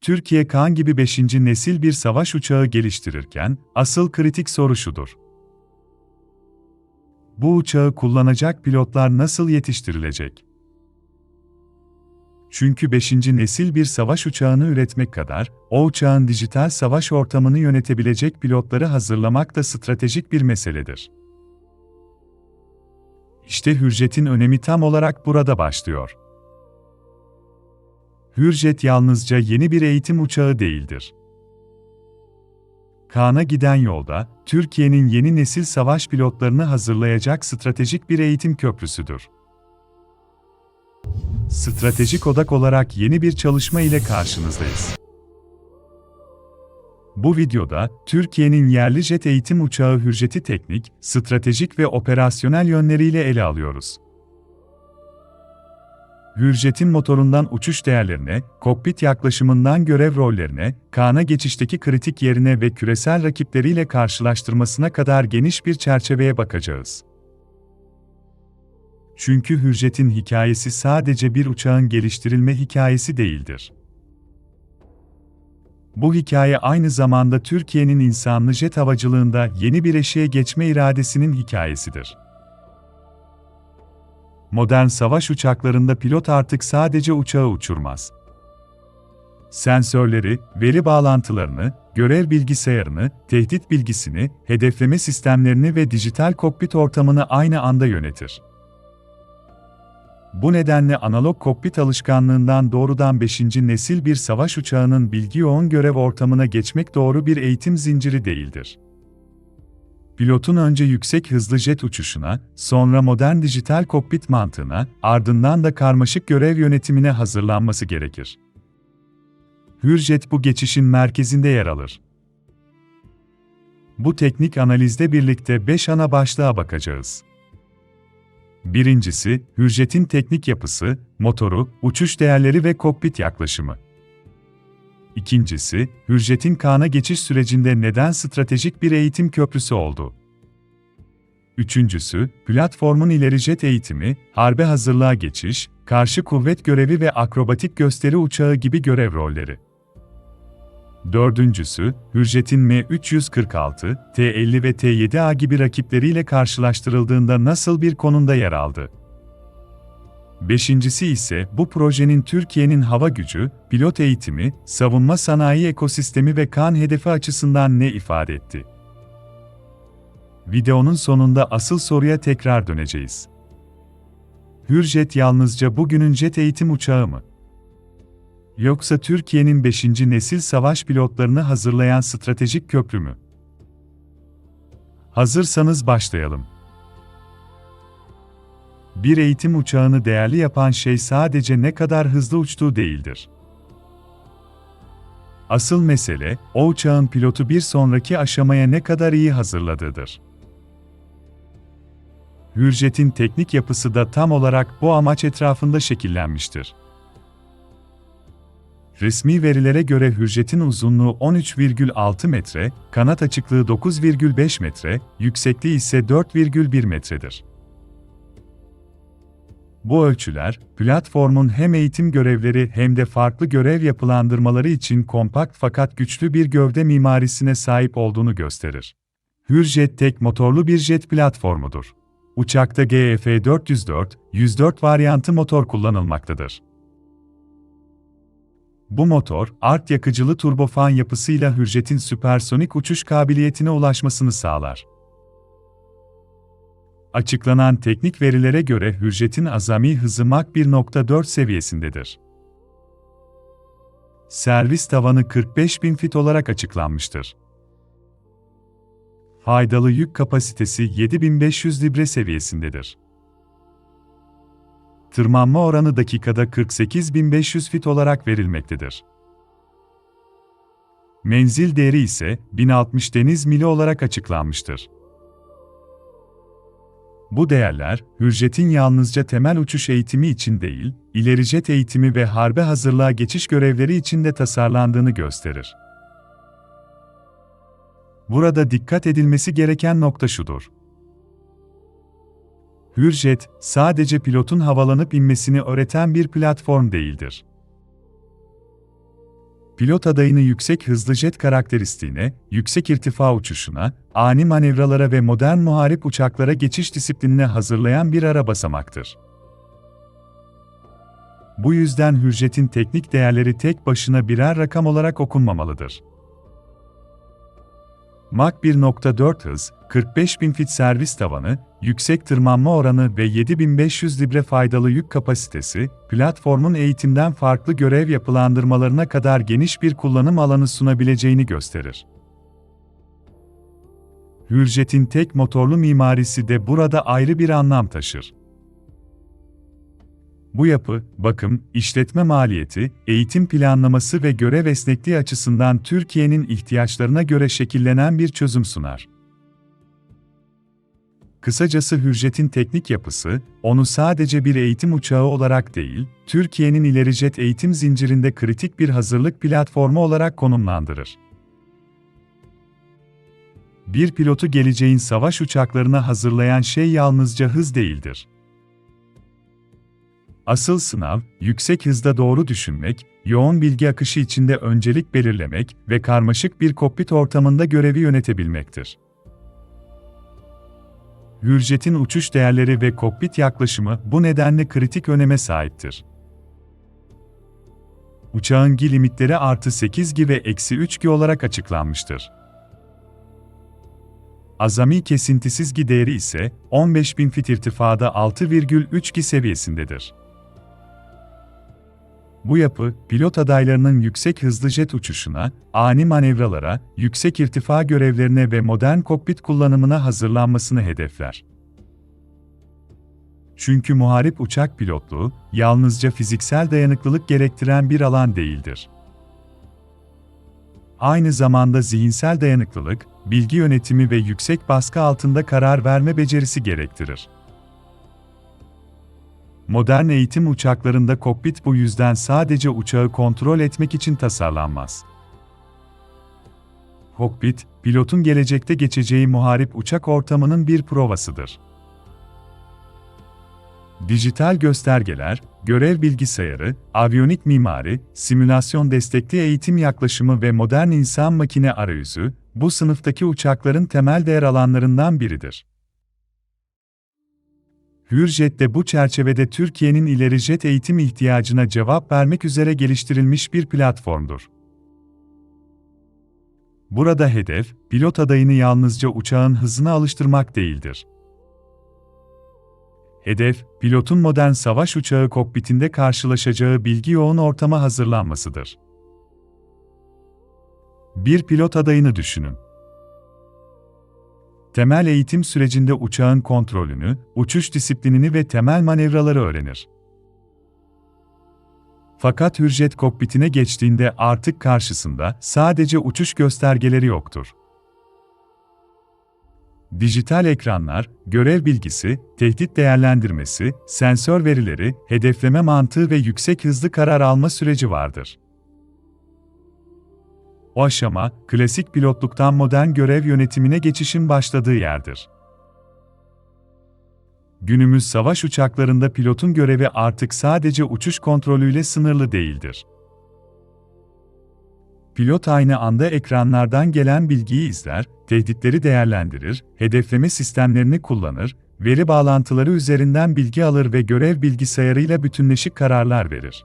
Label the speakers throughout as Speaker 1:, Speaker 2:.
Speaker 1: Türkiye Kaan gibi 5. nesil bir savaş uçağı geliştirirken, asıl kritik soru şudur. Bu uçağı kullanacak pilotlar nasıl yetiştirilecek? Çünkü 5. nesil bir savaş uçağını üretmek kadar, o uçağın dijital savaş ortamını yönetebilecek pilotları hazırlamak da stratejik bir meseledir. İşte Hürjet'in önemi tam olarak burada başlıyor. Hürjet yalnızca yeni bir eğitim uçağı değildir. Kaan'a giden yolda, Türkiye'nin yeni nesil savaş pilotlarını hazırlayacak stratejik bir eğitim köprüsüdür. Stratejik odak olarak yeni bir çalışma ile karşınızdayız. Bu videoda, Türkiye'nin yerli jet eğitim uçağı Hürjet'i teknik, stratejik ve operasyonel yönleriyle ele alıyoruz. Hürjet'in motorundan uçuş değerlerine, kokpit yaklaşımından görev rollerine, Kaan'a geçişteki kritik yerine ve küresel rakipleriyle karşılaştırmasına kadar geniş bir çerçeveye bakacağız. Çünkü Hürjet'in hikayesi sadece bir uçağın geliştirilme hikayesi değildir. Bu hikaye aynı zamanda Türkiye'nin insanlı jet havacılığında yeni bir eşiğe geçme iradesinin hikayesidir. Modern savaş uçaklarında pilot artık sadece uçağı uçurmaz. Sensörleri, veri bağlantılarını, görev bilgisayarını, tehdit bilgisini, hedefleme sistemlerini ve dijital kokpit ortamını aynı anda yönetir. Bu nedenle analog kokpit alışkanlığından doğrudan 5. nesil bir savaş uçağının bilgi yoğun görev ortamına geçmek doğru bir eğitim zinciri değildir. Pilotun önce yüksek hızlı jet uçuşuna, sonra modern dijital kokpit mantığına, ardından da karmaşık görev yönetimine hazırlanması gerekir. Hürjet bu geçişin merkezinde yer alır. Bu teknik analizde birlikte 5 ana başlığa bakacağız. Birincisi, Hürjet'in teknik yapısı, motoru, uçuş değerleri ve kokpit yaklaşımı. İkincisi, Hürjet'in Kaan'a geçiş sürecinde neden stratejik bir eğitim köprüsü oldu? Üçüncüsü, platformun ileri jet eğitimi, harbe hazırlığa geçiş, karşı kuvvet görevi ve akrobatik gösteri uçağı gibi görev rolleri. Dördüncüsü, Hürjet'in M346, T-50 ve T-7A gibi rakipleriyle karşılaştırıldığında nasıl bir konumda yer aldı? Beşincisi ise bu projenin Türkiye'nin hava gücü, pilot eğitimi, savunma sanayi ekosistemi ve Kaan hedefi açısından ne ifade etti? Videonun sonunda asıl soruya tekrar döneceğiz. Hürjet yalnızca bugünün jet eğitim uçağı mı? Yoksa Türkiye'nin 5. nesil savaş pilotlarını hazırlayan stratejik köprü mü? Hazırsanız başlayalım. Bir eğitim uçağını değerli yapan şey sadece ne kadar hızlı uçtuğu değildir. Asıl mesele, o uçağın pilotu bir sonraki aşamaya ne kadar iyi hazırladığıdır. Hürjet'in teknik yapısı da tam olarak bu amaç etrafında şekillenmiştir. Resmi verilere göre Hürjet'in uzunluğu 13,6 metre, kanat açıklığı 9,5 metre, yüksekliği ise 4,1 metredir. Bu ölçüler, platformun hem eğitim görevleri hem de farklı görev yapılandırmaları için kompakt fakat güçlü bir gövde mimarisine sahip olduğunu gösterir. Hürjet tek motorlu bir jet platformudur. Uçakta GF404-104 varyantı motor kullanılmaktadır. Bu motor, art yakıcılı turbofan yapısıyla Hürjet'in süpersonik uçuş kabiliyetine ulaşmasını sağlar. Açıklanan teknik verilere göre Hürjet'in azami hızı Mach 1.4 seviyesindedir. Servis tavanı 45.000 fit olarak açıklanmıştır. Faydalı yük kapasitesi 7.500 libre seviyesindedir. Tırmanma oranı dakikada 48.500 fit olarak verilmektedir. Menzil değeri ise 1060 deniz mili olarak açıklanmıştır. Bu değerler, Hürjet'in yalnızca temel uçuş eğitimi için değil, ileri jet eğitimi ve harbe hazırlığa geçiş görevleri için de tasarlandığını gösterir. Burada dikkat edilmesi gereken nokta şudur. Hürjet, sadece pilotun havalanıp inmesini öğreten bir platform değildir. pilot adayını yüksek hızlı jet karakteristiğine, yüksek irtifa uçuşuna, ani manevralara ve modern muharip uçaklara geçiş disiplinine hazırlayan bir ara basamaktır. Bu yüzden Hürjet'in teknik değerleri tek başına birer rakam olarak okunmamalıdır. Mach 1.4 hız, 45.000 fit servis tavanı, yüksek tırmanma oranı ve 7.500 libre faydalı yük kapasitesi, platformun eğitimden farklı görev yapılandırmalarına kadar geniş bir kullanım alanı sunabileceğini gösterir. Hürjet'in tek motorlu mimarisi de burada ayrı bir anlam taşır. Bu yapı, bakım, işletme maliyeti, eğitim planlaması ve görev esnekliği açısından Türkiye'nin ihtiyaçlarına göre şekillenen bir çözüm sunar. Kısacası Hürjet'in teknik yapısı, onu sadece bir eğitim uçağı olarak değil, Türkiye'nin ileri jet eğitim zincirinde kritik bir hazırlık platformu olarak konumlandırır. Bir pilotu geleceğin savaş uçaklarına hazırlayan şey yalnızca hız değildir. Asıl sınav, yüksek hızda doğru düşünmek, yoğun bilgi akışı içinde öncelik belirlemek ve karmaşık bir kokpit ortamında görevi yönetebilmektir. Hürjet'in uçuş değerleri ve kokpit yaklaşımı bu nedenle kritik öneme sahiptir. Uçağın G limitleri +8G ve -3G olarak açıklanmıştır. Azami kesintisiz G değeri ise 15.000 fit irtifada 6,3G seviyesindedir. Bu yapı, pilot adaylarının yüksek hızlı jet uçuşuna, ani manevralara, yüksek irtifa görevlerine ve modern kokpit kullanımına hazırlanmasını hedefler. Çünkü muharip uçak pilotluğu, yalnızca fiziksel dayanıklılık gerektiren bir alan değildir. Aynı zamanda zihinsel dayanıklılık, bilgi yönetimi ve yüksek baskı altında karar verme becerisi gerektirir. Modern eğitim uçaklarında kokpit bu yüzden sadece uçağı kontrol etmek için tasarlanmaz. Kokpit, pilotun gelecekte geçeceği muharip uçak ortamının bir provasıdır. Dijital göstergeler, görev bilgisayarı, aviyonik mimari, simülasyon destekli eğitim yaklaşımı ve modern insan-makine arayüzü, bu sınıftaki uçakların temel değer alanlarından biridir. Hürjet de bu çerçevede Türkiye'nin ileri jet eğitim ihtiyacına cevap vermek üzere geliştirilmiş bir platformdur. Burada hedef, pilot adayını yalnızca uçağın hızına alıştırmak değildir. Hedef, pilotun modern savaş uçağı kokpitinde karşılaşacağı bilgi yoğun ortama hazırlanmasıdır. Bir pilot adayını düşünün. Temel eğitim sürecinde uçağın kontrolünü, uçuş disiplinini ve temel manevraları öğrenir. Fakat Hürjet kokpitine geçtiğinde artık karşısında sadece uçuş göstergeleri yoktur. Dijital ekranlar, görev bilgisi, tehdit değerlendirmesi, sensör verileri, hedefleme mantığı ve yüksek hızlı karar alma süreci vardır. O aşama, klasik pilotluktan modern görev yönetimine geçişin başladığı yerdir. Günümüz savaş uçaklarında pilotun görevi artık sadece uçuş kontrolüyle sınırlı değildir. Pilot aynı anda ekranlardan gelen bilgiyi izler, tehditleri değerlendirir, hedefleme sistemlerini kullanır, veri bağlantıları üzerinden bilgi alır ve görev bilgisayarıyla bütünleşik kararlar verir.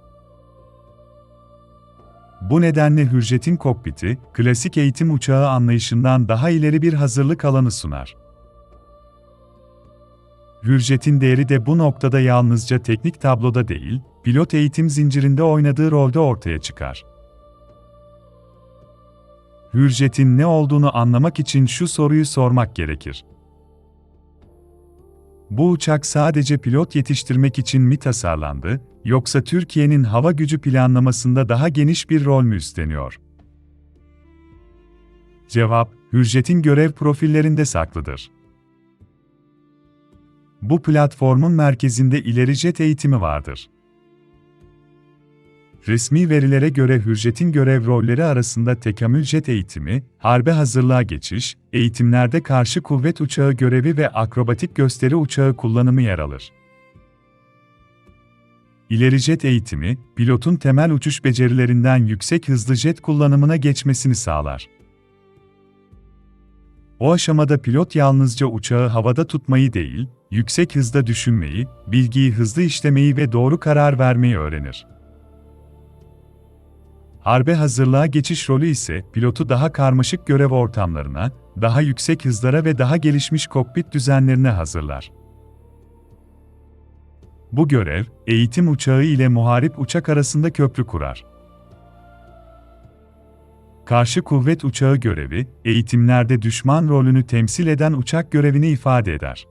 Speaker 1: Bu nedenle Hürjet'in kokpiti, klasik eğitim uçağı anlayışından daha ileri bir hazırlık alanı sunar. Hürjet'in değeri de bu noktada yalnızca teknik tabloda değil, pilot eğitim zincirinde oynadığı rolde ortaya çıkar. Hürjet'in ne olduğunu anlamak için şu soruyu sormak gerekir. Bu uçak sadece pilot yetiştirmek için mi tasarlandı, yoksa Türkiye'nin hava gücü planlamasında daha geniş bir rol mü üstleniyor? Cevap, Hürjet'in görev profillerinde saklıdır. Bu platformun merkezinde ileri jet eğitimi vardır. Resmi verilere göre Hürjet'in görev rolleri arasında tekamül jet eğitimi, harbe hazırlığa geçiş, eğitimlerde karşı kuvvet uçağı görevi ve akrobatik gösteri uçağı kullanımı yer alır. İleri jet eğitimi, pilotun temel uçuş becerilerinden yüksek hızlı jet kullanımına geçmesini sağlar. O aşamada pilot yalnızca uçağı havada tutmayı değil, yüksek hızda düşünmeyi, bilgiyi hızlı işlemeyi ve doğru karar vermeyi öğrenir. Harbe hazırlığa geçiş rolü ise pilotu daha karmaşık görev ortamlarına, daha yüksek hızlara ve daha gelişmiş kokpit düzenlerine hazırlar. Bu görev, eğitim uçağı ile muharip uçak arasında köprü kurar. Karşı kuvvet uçağı görevi, eğitimlerde düşman rolünü temsil eden uçak görevini ifade eder.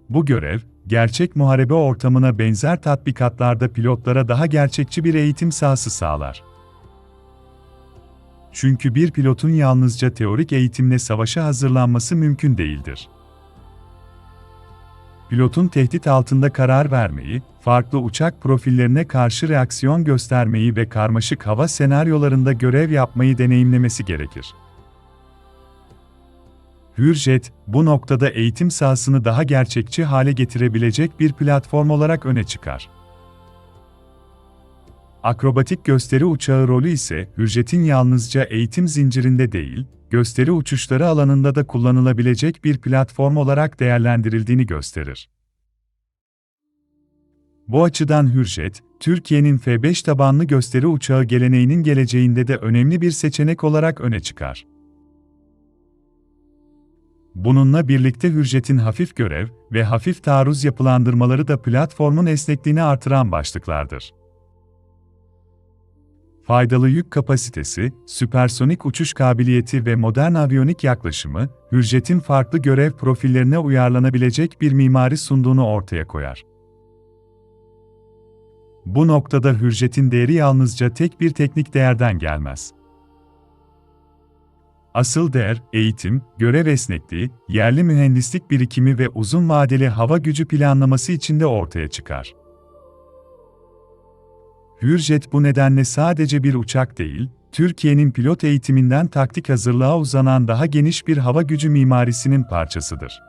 Speaker 1: Bu görev, gerçek muharebe ortamına benzer tatbikatlarda pilotlara daha gerçekçi bir eğitim sahası sağlar. Çünkü bir pilotun yalnızca teorik eğitimle savaşa hazırlanması mümkün değildir. Pilotun tehdit altında karar vermeyi, farklı uçak profillerine karşı reaksiyon göstermeyi ve karmaşık hava senaryolarında görev yapmayı deneyimlemesi gerekir. Hürjet, bu noktada eğitim sahasını daha gerçekçi hale getirebilecek bir platform olarak öne çıkar. Akrobatik gösteri uçağı rolü ise, Hürjet'in yalnızca eğitim zincirinde değil, gösteri uçuşları alanında da kullanılabilecek bir platform olarak değerlendirildiğini gösterir. Bu açıdan Hürjet, Türkiye'nin F-5 tabanlı gösteri uçağı geleneğinin geleceğinde de önemli bir seçenek olarak öne çıkar. Bununla birlikte Hürjet'in hafif görev ve hafif taarruz yapılandırmaları da platformun esnekliğini artıran başlıklardır. Faydalı yük kapasitesi, süpersonik uçuş kabiliyeti ve modern aviyonik yaklaşımı, Hürjet'in farklı görev profillerine uyarlanabilecek bir mimari sunduğunu ortaya koyar. Bu noktada Hürjet'in değeri yalnızca tek bir teknik değerden gelmez. Asıl değer, eğitim, görev esnekliği, yerli mühendislik birikimi ve uzun vadeli hava gücü planlaması içinde ortaya çıkar. Hürjet bu nedenle sadece bir uçak değil, Türkiye'nin pilot eğitiminden taktik hazırlığa uzanan daha geniş bir hava gücü mimarisinin parçasıdır.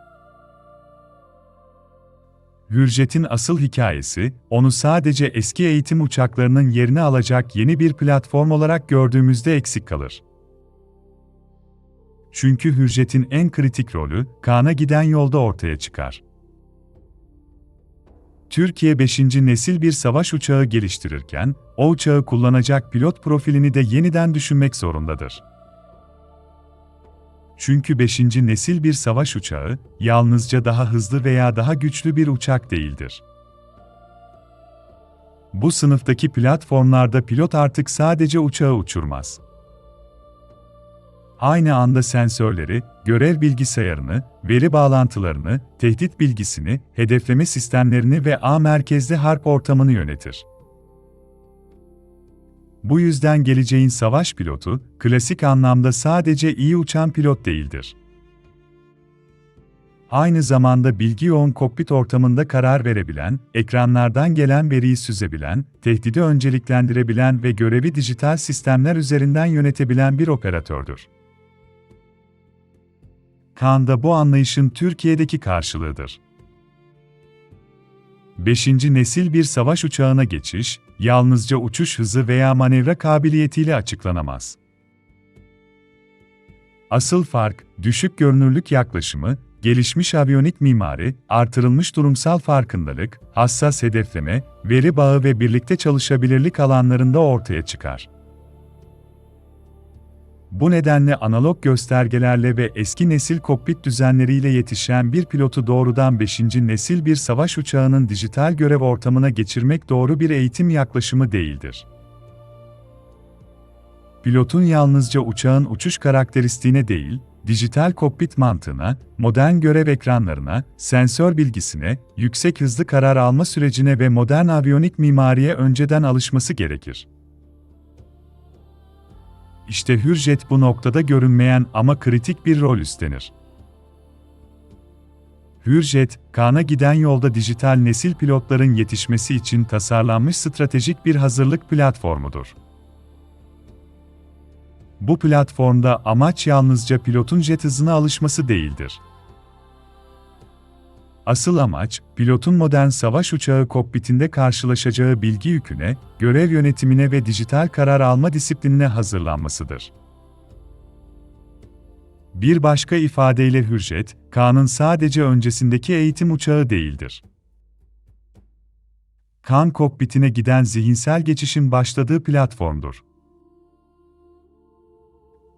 Speaker 1: Hürjet'in asıl hikayesi, onu sadece eski eğitim uçaklarının yerini alacak yeni bir platform olarak gördüğümüzde eksik kalır. Çünkü Hürjet'in en kritik rolü, Kaan'a giden yolda ortaya çıkar. Türkiye 5. nesil bir savaş uçağı geliştirirken, o uçağı kullanacak pilot profilini de yeniden düşünmek zorundadır. Çünkü 5. nesil bir savaş uçağı, yalnızca daha hızlı veya daha güçlü bir uçak değildir. Bu sınıftaki platformlarda pilot artık sadece uçağı uçurmaz. Aynı anda sensörleri, görev bilgisayarını, veri bağlantılarını, tehdit bilgisini, hedefleme sistemlerini ve ağ merkezli harp ortamını yönetir. Bu yüzden geleceğin savaş pilotu, klasik anlamda sadece iyi uçan pilot değildir. Aynı zamanda bilgi yoğun kokpit ortamında karar verebilen, ekranlardan gelen veriyi süzebilen, tehdidi önceliklendirebilen ve görevi dijital sistemler üzerinden yönetebilen bir operatördür. Kaan da bu anlayışın Türkiye'deki karşılığıdır. 5. nesil bir savaş uçağına geçiş, yalnızca uçuş hızı veya manevra kabiliyetiyle açıklanamaz. Asıl fark, düşük görünürlük yaklaşımı, gelişmiş aviyonik mimari, artırılmış durumsal farkındalık, hassas hedefleme, veri bağı ve birlikte çalışabilirlik alanlarında ortaya çıkar. Bu nedenle analog göstergelerle ve eski nesil kokpit düzenleriyle yetişen bir pilotu doğrudan 5. nesil bir savaş uçağının dijital görev ortamına geçirmek doğru bir eğitim yaklaşımı değildir. Pilotun yalnızca uçağın uçuş karakteristiğine değil, dijital kokpit mantığına, modern görev ekranlarına, sensör bilgisine, yüksek hızlı karar alma sürecine ve modern aviyonik mimariye önceden alışması gerekir. İşte Hürjet bu noktada görünmeyen ama kritik bir rol üstlenir. Hürjet, Kaan'a giden yolda dijital nesil pilotların yetişmesi için tasarlanmış stratejik bir hazırlık platformudur. Bu platformda amaç yalnızca pilotun jet hızına alışması değildir. Asıl amaç, pilotun modern savaş uçağı kokpitinde karşılaşacağı bilgi yüküne, görev yönetimine ve dijital karar alma disiplinine hazırlanmasıdır. Bir başka ifadeyle Hürjet, Kaan'ın sadece öncesindeki eğitim uçağı değildir. Kaan kokpitine giden zihinsel geçişin başladığı platformdur.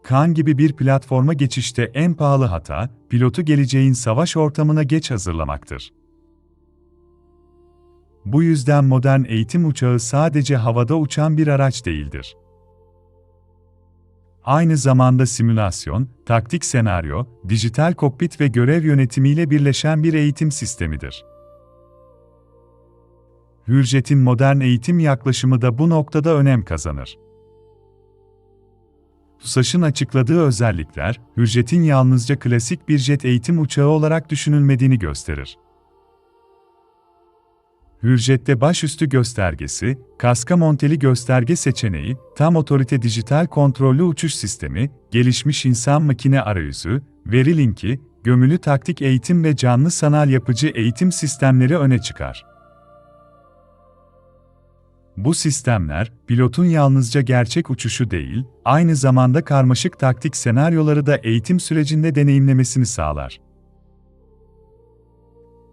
Speaker 1: Kaan gibi bir platforma geçişte en pahalı hata, pilotu geleceğin savaş ortamına geç hazırlamaktır. Bu yüzden modern eğitim uçağı sadece havada uçan bir araç değildir. Aynı zamanda simülasyon, taktik senaryo, dijital kokpit ve görev yönetimiyle birleşen bir eğitim sistemidir. Hürjet'in modern eğitim yaklaşımı da bu noktada önem kazanır. TUSAŞ'ın açıkladığı özellikler, Hürjet'in yalnızca klasik bir jet eğitim uçağı olarak düşünülmediğini gösterir. Hürjet'te başüstü göstergesi, kaska monteli gösterge seçeneği, tam otorite dijital kontrollü uçuş sistemi, gelişmiş insan-makine arayüzü, veri linki, gömülü taktik eğitim ve canlı sanal yapıcı eğitim sistemleri öne çıkar. Bu sistemler, pilotun yalnızca gerçek uçuşu değil, aynı zamanda karmaşık taktik senaryoları da eğitim sürecinde deneyimlemesini sağlar.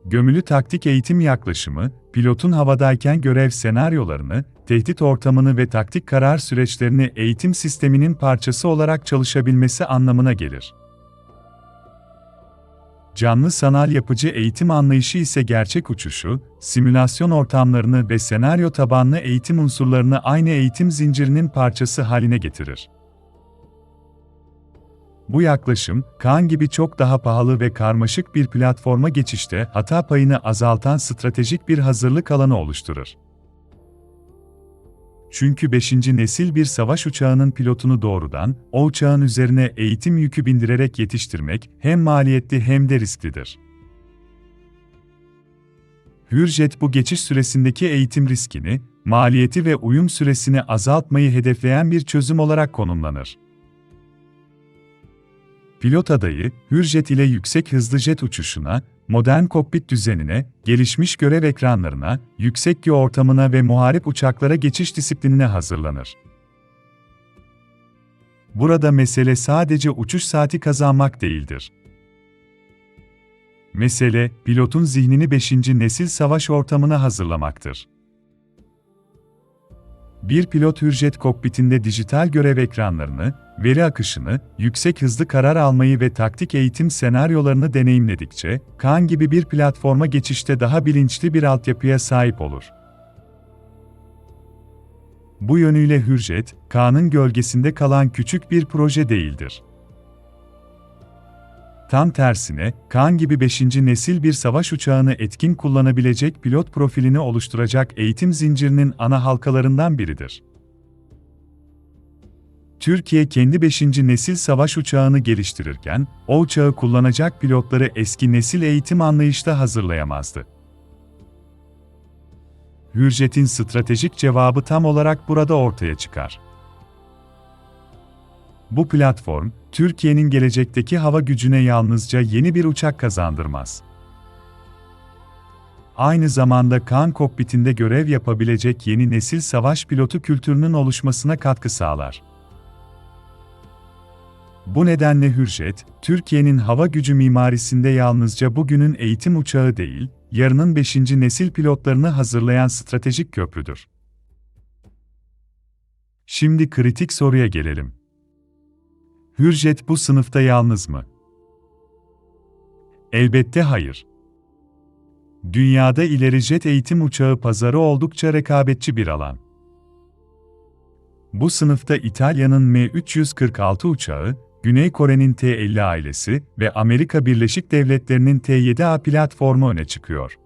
Speaker 1: Gömülü taktik eğitim yaklaşımı, pilotun havadayken görev senaryolarını, tehdit ortamını ve taktik karar süreçlerini eğitim sisteminin parçası olarak çalışabilmesi anlamına gelir. Canlı sanal yapıcı eğitim anlayışı ise gerçek uçuşu, simülasyon ortamlarını ve senaryo tabanlı eğitim unsurlarını aynı eğitim zincirinin parçası haline getirir. Bu yaklaşım, Kaan gibi çok daha pahalı ve karmaşık bir platforma geçişte hata payını azaltan stratejik bir hazırlık alanı oluşturur. Çünkü 5. nesil bir savaş uçağının pilotunu doğrudan, o uçağın üzerine eğitim yükü bindirerek yetiştirmek hem maliyetli hem de risklidir. Hürjet bu geçiş süresindeki eğitim riskini, maliyeti ve uyum süresini azaltmayı hedefleyen bir çözüm olarak konumlanır. Pilot adayı, Hürjet ile yüksek hızlı jet uçuşuna, modern kokpit düzenine, gelişmiş görev ekranlarına, yüksek G ortamına ve muharip uçaklara geçiş disiplinine hazırlanır. Burada mesele sadece uçuş saati kazanmak değildir. Mesele, pilotun zihnini 5. nesil savaş ortamına hazırlamaktır. Bir pilot Hürjet kokpitinde dijital görev ekranlarını, veri akışını, yüksek hızlı karar almayı ve taktik eğitim senaryolarını deneyimledikçe, Kaan gibi bir platforma geçişte daha bilinçli bir altyapıya sahip olur. Bu yönüyle Hürjet, Kaan'ın gölgesinde kalan küçük bir proje değildir. Tam tersine, Kaan gibi 5. nesil bir savaş uçağını etkin kullanabilecek pilot profilini oluşturacak eğitim zincirinin ana halkalarından biridir. Türkiye kendi 5. nesil savaş uçağını geliştirirken, o uçağı kullanacak pilotları eski nesil eğitim anlayışla hazırlayamazdı. Hürjet'in stratejik cevabı tam olarak burada ortaya çıkar. Bu platform, Türkiye'nin gelecekteki hava gücüne yalnızca yeni bir uçak kazandırmaz. Aynı zamanda Kaan kokpitinde görev yapabilecek yeni nesil savaş pilotu kültürünün oluşmasına katkı sağlar. Bu nedenle Hürjet, Türkiye'nin hava gücü mimarisinde yalnızca bugünün eğitim uçağı değil, yarının 5. nesil pilotlarını hazırlayan stratejik köprüdür. Şimdi kritik soruya gelelim. Hürjet bu sınıfta yalnız mı? Elbette hayır. Dünyada ileri jet eğitim uçağı pazarı oldukça rekabetçi bir alan. Bu sınıfta İtalya'nın M346 uçağı, Güney Kore'nin T-50 ailesi ve Amerika Birleşik Devletleri'nin T-7A platformu öne çıkıyor.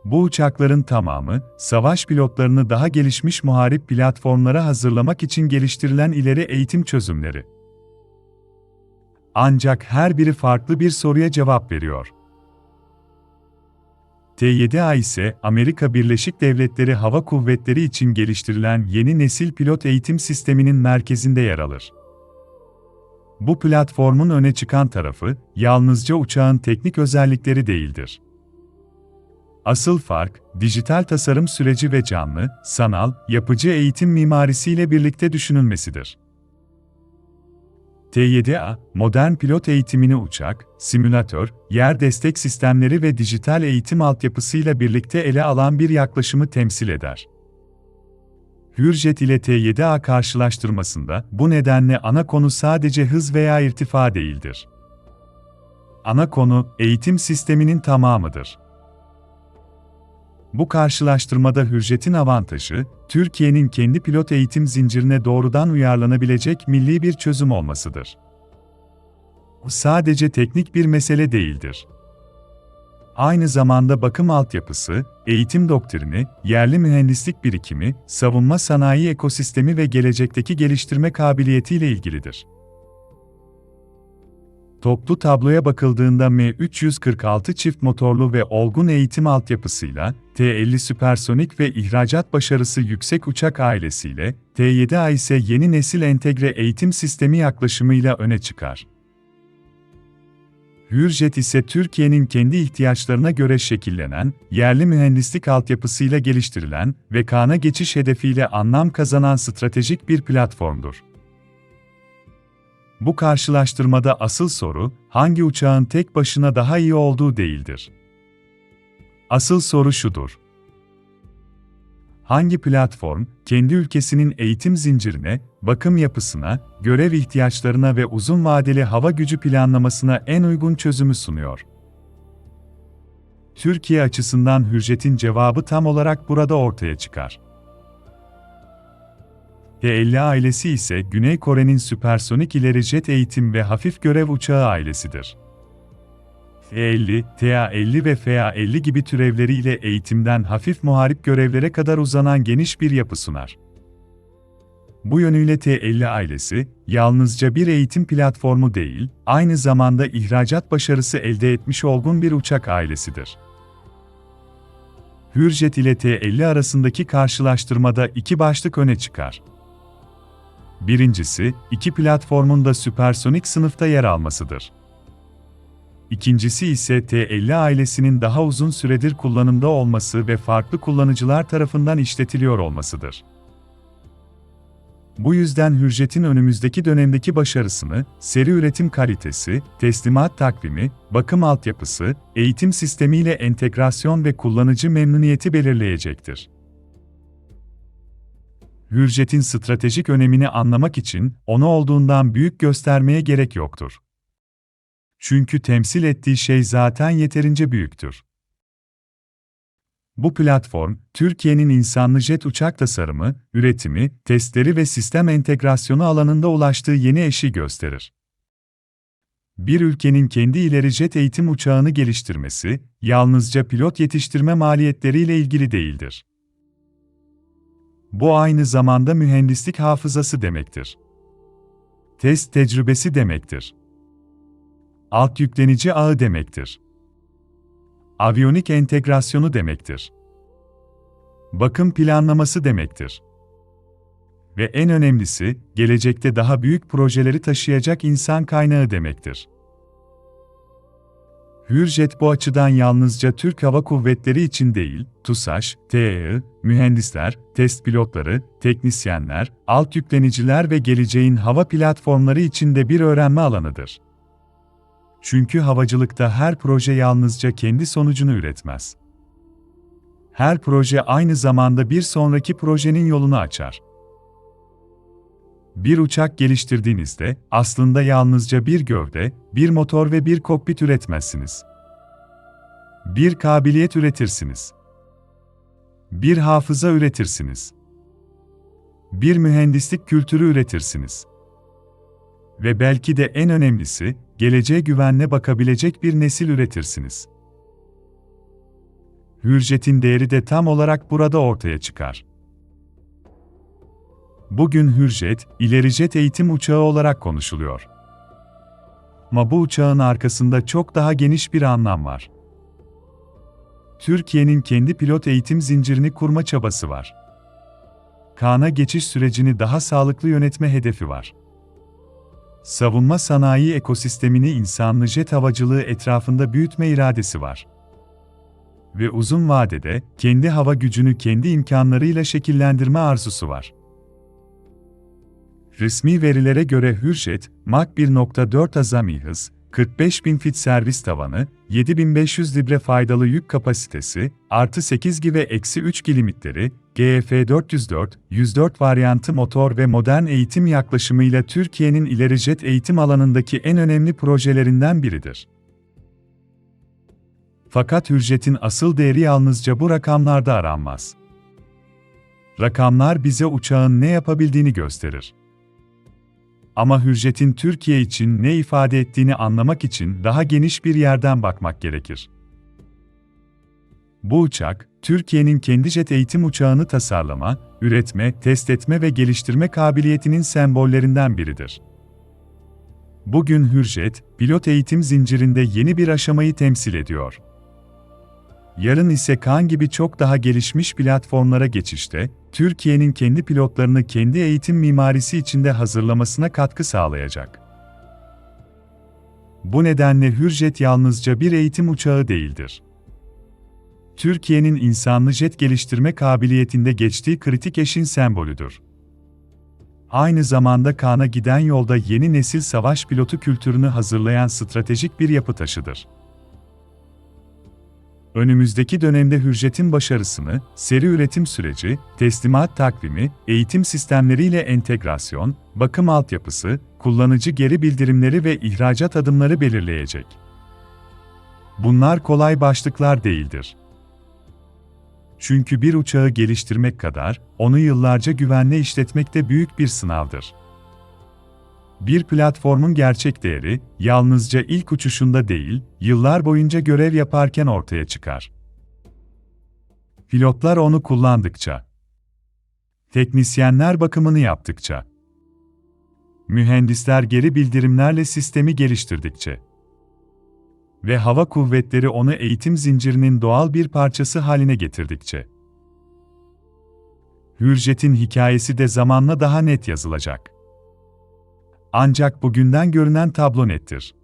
Speaker 1: Bu uçakların tamamı, savaş pilotlarını daha gelişmiş muharip platformlara hazırlamak için geliştirilen ileri eğitim çözümleri. Ancak her biri farklı bir soruya cevap veriyor. T-7A ise Amerika Birleşik Devletleri Hava Kuvvetleri için geliştirilen yeni nesil pilot eğitim sisteminin merkezinde yer alır. Bu platformun öne çıkan tarafı, yalnızca uçağın teknik özellikleri değildir. Asıl fark, dijital tasarım süreci ve canlı, sanal, yapıcı eğitim mimarisiyle birlikte düşünülmesidir. T-7A, modern pilot eğitimini uçak, simülatör, yer destek sistemleri ve dijital eğitim altyapısıyla birlikte ele alan bir yaklaşımı temsil eder. Hürjet ile T-7A karşılaştırmasında, bu nedenle ana konu sadece hız veya irtifa değildir. Ana konu, eğitim sisteminin tamamıdır. Bu karşılaştırmada Hürjet'in avantajı, Türkiye'nin kendi pilot eğitim zincirine doğrudan uyarlanabilecek milli bir çözüm olmasıdır. Bu sadece teknik bir mesele değildir. Aynı zamanda bakım altyapısı, eğitim doktrini, yerli mühendislik birikimi, savunma sanayi ekosistemi ve gelecekteki geliştirme kabiliyetiyle ilgilidir. Toplu tabloya bakıldığında M346 çift motorlu ve olgun eğitim altyapısıyla, T-50 süpersonik ve ihracat başarısı yüksek uçak ailesiyle, T-7A ise yeni nesil entegre eğitim sistemi yaklaşımıyla öne çıkar. Hürjet ise Türkiye'nin kendi ihtiyaçlarına göre şekillenen, yerli mühendislik altyapısıyla geliştirilen ve KAN'a geçiş hedefiyle anlam kazanan stratejik bir platformdur. Bu karşılaştırmada asıl soru, hangi uçağın tek başına daha iyi olduğu değildir. Asıl soru şudur: hangi platform, kendi ülkesinin eğitim zincirine, bakım yapısına, görev ihtiyaçlarına ve uzun vadeli hava gücü planlamasına en uygun çözümü sunuyor? Türkiye açısından Hürjet'in cevabı tam olarak burada ortaya çıkar. T-50 ailesi ise Güney Kore'nin süpersonik ileri jet eğitim ve hafif görev uçağı ailesidir. T-50, TA-50 ve FA-50 gibi türevleriyle eğitimden hafif muharip görevlere kadar uzanan geniş bir yapı sunar. Bu yönüyle T-50 ailesi, yalnızca bir eğitim platformu değil, aynı zamanda ihracat başarısı elde etmiş olgun bir uçak ailesidir. Hürjet ile T-50 arasındaki karşılaştırmada iki başlık öne çıkar. Birincisi, iki platformun da süpersonik sınıfta yer almasıdır. İkincisi ise T-50 ailesinin daha uzun süredir kullanımda olması ve farklı kullanıcılar tarafından işletiliyor olmasıdır. Bu yüzden Hürjet'in önümüzdeki dönemdeki başarısını, seri üretim kalitesi, teslimat takvimi, bakım altyapısı, eğitim sistemiyle entegrasyon ve kullanıcı memnuniyeti belirleyecektir. Hürjet'in stratejik önemini anlamak için, onu olduğundan büyük göstermeye gerek yoktur. Çünkü temsil ettiği şey zaten yeterince büyüktür. Bu platform, Türkiye'nin insanlı jet uçak tasarımı, üretimi, testleri ve sistem entegrasyonu alanında ulaştığı yeni eşiği gösterir. Bir ülkenin kendi ileri jet eğitim uçağını geliştirmesi, yalnızca pilot yetiştirme maliyetleriyle ilgili değildir. Bu aynı zamanda mühendislik hafızası demektir. Test tecrübesi demektir. Alt yüklenici ağı demektir. Aviyonik entegrasyonu demektir. Bakım planlaması demektir. Ve en önemlisi, gelecekte daha büyük projeleri taşıyacak insan kaynağı demektir. Hürjet bu açıdan yalnızca Türk Hava Kuvvetleri için değil, TUSAŞ, TEİ, mühendisler, test pilotları, teknisyenler, alt yükleniciler ve geleceğin hava platformları için de bir öğrenme alanıdır. Çünkü havacılıkta her proje yalnızca kendi sonucunu üretmez. Her proje aynı zamanda bir sonraki projenin yolunu açar. Bir uçak geliştirdiğinizde, aslında yalnızca bir gövde, bir motor ve bir kokpit üretmezsiniz. Bir kabiliyet üretirsiniz. Bir hafıza üretirsiniz. Bir mühendislik kültürü üretirsiniz. Ve belki de en önemlisi, geleceğe güvenle bakabilecek bir nesil üretirsiniz. Hürjet'in değeri de tam olarak burada ortaya çıkar. Bugün Hürjet, ileri jet eğitim uçağı olarak konuşuluyor. Ama bu uçağın arkasında çok daha geniş bir anlam var. Türkiye'nin kendi pilot eğitim zincirini kurma çabası var. KAN'a geçiş sürecini daha sağlıklı yönetme hedefi var. Savunma sanayi ekosistemini insanlı jet havacılığı etrafında büyütme iradesi var. Ve uzun vadede kendi hava gücünü kendi imkanlarıyla şekillendirme arzusu var. Resmi verilere göre Hürjet, Mach 1.4 azami hız, 45.000 fit servis tavanı, 7.500 libre faydalı yük kapasitesi, artı 8 G ve eksi 3 G limitleri, GF404-104 varyantı motor ve modern eğitim yaklaşımıyla Türkiye'nin ileri jet eğitim alanındaki en önemli projelerinden biridir. Fakat Hürjet'in asıl değeri yalnızca bu rakamlarda aranmaz. Rakamlar bize uçağın ne yapabildiğini gösterir. Ama Hürjet'in Türkiye için ne ifade ettiğini anlamak için daha geniş bir yerden bakmak gerekir. Bu uçak, Türkiye'nin kendi jet eğitim uçağını tasarlama, üretme, test etme ve geliştirme kabiliyetinin sembollerinden biridir. Bugün Hürjet, pilot eğitim zincirinde yeni bir aşamayı temsil ediyor. Yarın ise Kaan gibi çok daha gelişmiş platformlara geçişte, Türkiye'nin kendi pilotlarını kendi eğitim mimarisi içinde hazırlamasına katkı sağlayacak. Bu nedenle Hürjet yalnızca bir eğitim uçağı değildir. Türkiye'nin insanlı jet geliştirme kabiliyetinde geçtiği kritik eşin sembolüdür. Aynı zamanda Kaan'a giden yolda yeni nesil savaş pilotu kültürünü hazırlayan stratejik bir yapı taşıdır. Önümüzdeki dönemde Hürjet'in başarısını, seri üretim süreci, teslimat takvimi, eğitim sistemleriyle entegrasyon, bakım altyapısı, kullanıcı geri bildirimleri ve ihracat adımları belirleyecek. Bunlar kolay başlıklar değildir. Çünkü bir uçağı geliştirmek kadar, onu yıllarca güvenle işletmek de büyük bir sınavdır. Bir platformun gerçek değeri, yalnızca ilk uçuşunda değil, yıllar boyunca görev yaparken ortaya çıkar. Pilotlar onu kullandıkça, teknisyenler bakımını yaptıkça, mühendisler geri bildirimlerle sistemi geliştirdikçe ve hava kuvvetleri onu eğitim zincirinin doğal bir parçası haline getirdikçe. Hürjet'in hikayesi de zamanla daha net yazılacak. Ancak bugünden görünen tablo nettir.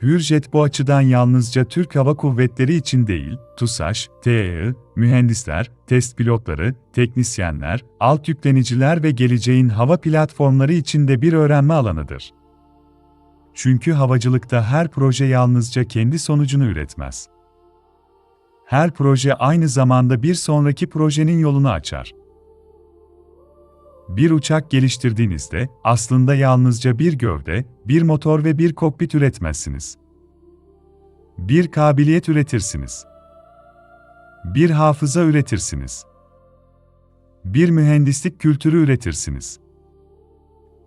Speaker 1: Hürjet bu açıdan yalnızca Türk Hava Kuvvetleri için değil, TUSAŞ, TEİ, mühendisler, test pilotları, teknisyenler, alt yükleniciler ve geleceğin hava platformları için de bir öğrenme alanıdır. Çünkü havacılıkta her proje yalnızca kendi sonucunu üretmez. Her proje aynı zamanda bir sonraki projenin yolunu açar. Bir uçak geliştirdiğinizde aslında yalnızca bir gövde, bir motor ve bir kokpit üretmezsiniz. Bir kabiliyet üretirsiniz. Bir hafıza üretirsiniz. Bir mühendislik kültürü üretirsiniz.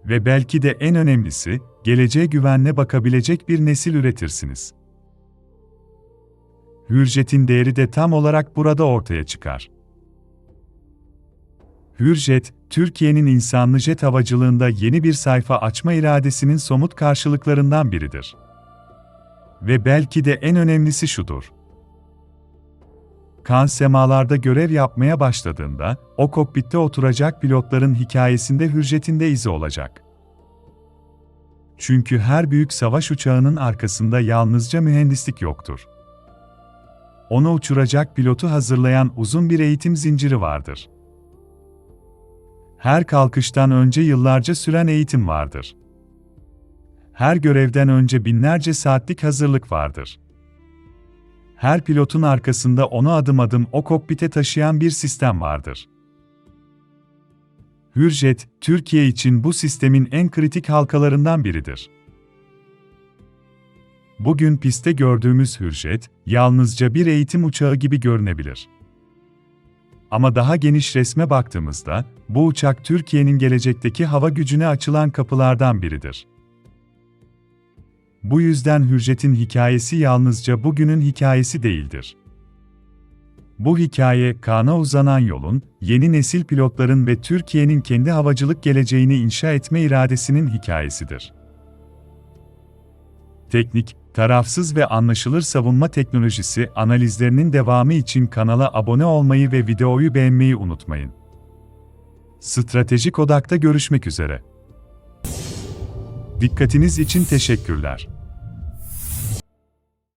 Speaker 1: Ve belki de en önemlisi, geleceğe güvenle bakabilecek bir nesil üretirsiniz. Hürjet'in değeri de tam olarak burada ortaya çıkar. Hürjet, Türkiye'nin insanlı jet havacılığında yeni bir sayfa açma iradesinin somut karşılıklarından biridir. Ve belki de en önemlisi şudur. Kaan semalarda görev yapmaya başladığında, o kokpitte oturacak pilotların hikayesinde Hürjet'in de izi olacak. Çünkü her büyük savaş uçağının arkasında yalnızca mühendislik yoktur. Onu uçuracak pilotu hazırlayan uzun bir eğitim zinciri vardır. Her kalkıştan önce yıllarca süren eğitim vardır. Her görevden önce binlerce saatlik hazırlık vardır. Her pilotun arkasında onu adım adım o kokpite taşıyan bir sistem vardır. Hürjet, Türkiye için bu sistemin en kritik halkalarından biridir. Bugün pistte gördüğümüz Hürjet, yalnızca bir eğitim uçağı gibi görünebilir. Ama daha geniş resme baktığımızda, bu uçak Türkiye'nin gelecekteki hava gücüne açılan kapılardan biridir. Bu yüzden Hürjet'in hikayesi yalnızca bugünün hikayesi değildir. Bu hikaye, Kaan'a uzanan yolun, yeni nesil pilotların ve Türkiye'nin kendi havacılık geleceğini inşa etme iradesinin hikayesidir. Teknik, tarafsız ve anlaşılır savunma teknolojisi analizlerinin devamı için kanala abone olmayı ve videoyu beğenmeyi unutmayın. Stratejik Odak'ta görüşmek üzere. Dikkatiniz için teşekkürler.